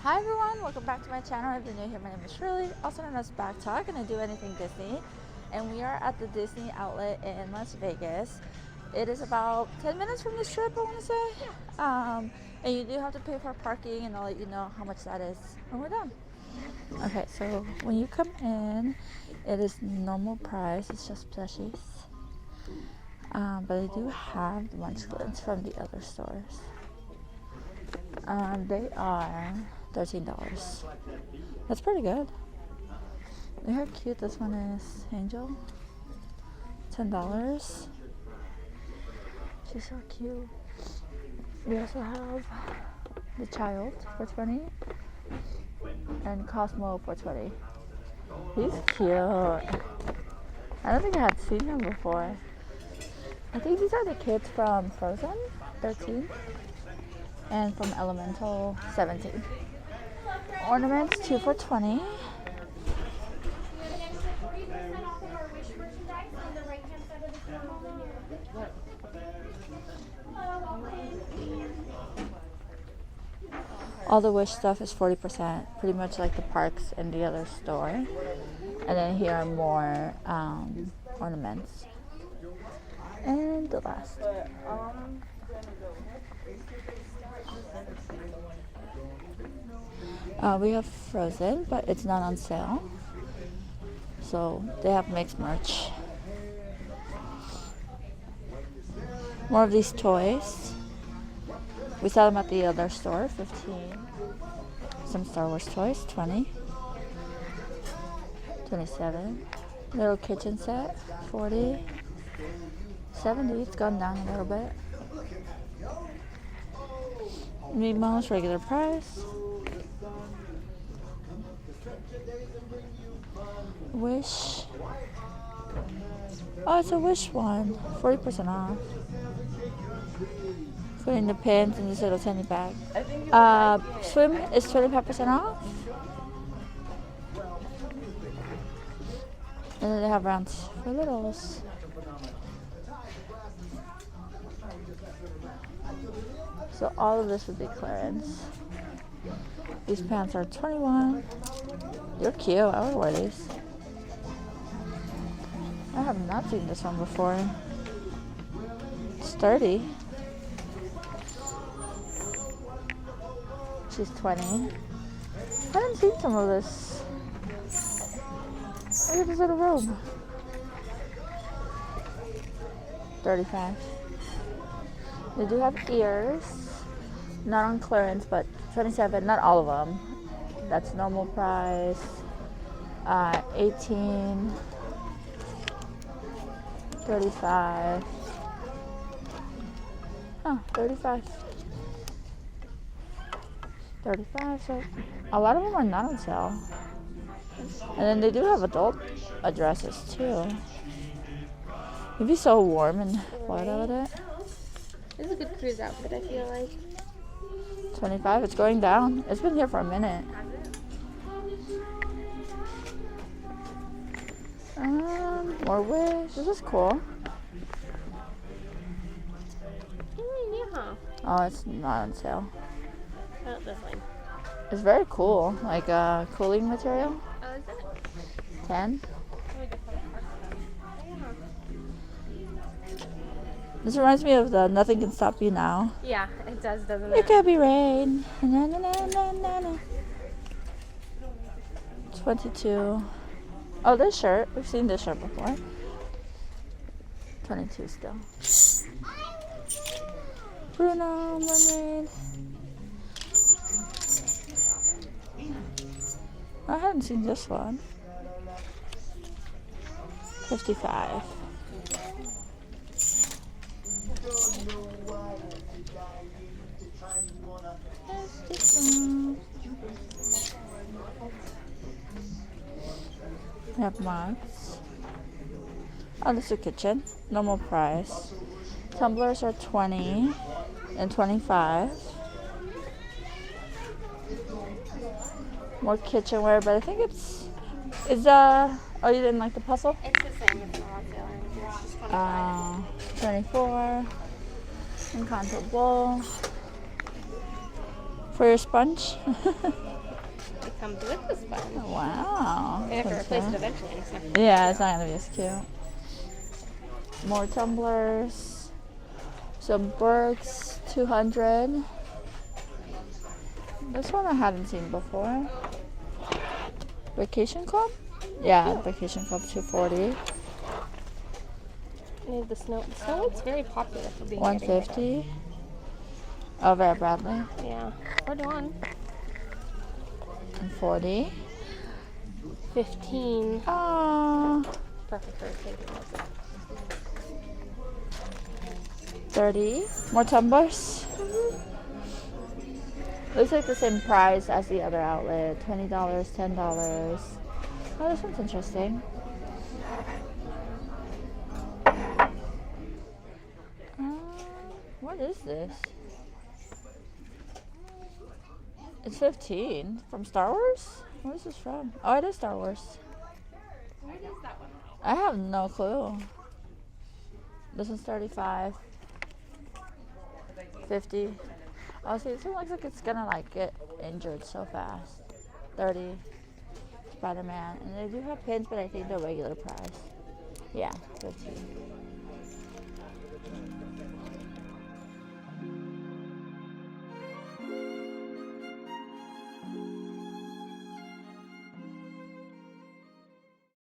Hi everyone, welcome back to my channel. If you're new here, my name is Shirley, also known as Backttalk, and I do anything Disney. And we are at the Disney outlet in Las Vegas. It is about 10 minutes from the strip, I want to say. And you do have to pay for parking, and I'll let you know how much that is when we're done. Okay, so when you come in, it is normal price. It's just plushies. But I do have the munchkins from the other stores. They are $13. That's pretty good. Look how cute this one is. Angel. $10. She's so cute. We also have the child for $20 and Cosmo for $20. He's cute. I don't think I had seen him before. I think these are the kids from Frozen, 13, and from Elemental, 17. Ornaments, 2 for $20. All the Wish stuff is 40%, pretty much like the parks in the other store. And then here are more ornaments. And the last. We have Frozen, but it's not on sale. So they have mixed merch. More of these toys. We sell them at the other store, 15. Some Star Wars toys, 20. 27. Little kitchen set, 40. 70. It's gone down a little bit. Meatballs, regular price. Wish. Oh, it's a Wish one. 40% off. Putting the pins in this little tiny bag. Swim is 25% off. And then they have rounds for littles. So all of this would be clearance. These pants are 21. They're cute. I would wear these. I have not seen this one before. It's 30. She's 20. I haven't seen some of this. Look at this little robe. 35. They do have ears. Not on clearance, but 27. Not all of them. That's normal price. 18. 35. Oh, 35. 35. So a lot of them are not on sale. And then they do have adult dresses too. It'd be so warm in Florida with it. It's a good cruise outfit, I feel like. 25. It's going down. It's been here for a minute. More Wish. This is cool. Yeah. Oh, it's not on sale. Oh, this one. It's very cool. Like cooling material. Oh, is it? 10. This reminds me of the Nothing Can Stop You Now. Yeah, it does, doesn't It it? could be rain. Na, na, na, na, na, na. 22. Oh, this shirt. We've seen this shirt before. 22 still. Bruno, Mermaid. I haven't seen this one. 55. We have mugs. Oh, this is a kitchen. Normal price. Tumblers are 20 and 25. More kitchenware, but I think it's oh, you didn't like the puzzle? It's the same. It's not on sale or anything. It's just 25. 24. Encanto bowl. For your sponge? It comes with the sponge. Wow. I have to replace it eventually. And it's not gonna be Yeah, cute. it's not gonna be as cute. More tumblers. Some Berks, 200. This one I hadn't seen before. Vacation Club? Yeah, Vacation Club, 240. And the snow white's very popular for being 150. Oh, Vera Bradley. Yeah. 41. And 40. 15. Oh. Perfect for a kid. 30. More tumblers. Looks like the same price as the other outlet. $20, $10. Oh, this one's interesting. What is this? It's 15 from Star Wars? What is this from? Oh, it is Star Wars. What is that one? I have no clue. This one's 35. 50. Oh, see, it looks like it's gonna like get injured so fast. 30. Spider-Man. And they do have pins, but I think they're regular price. Yeah, 15.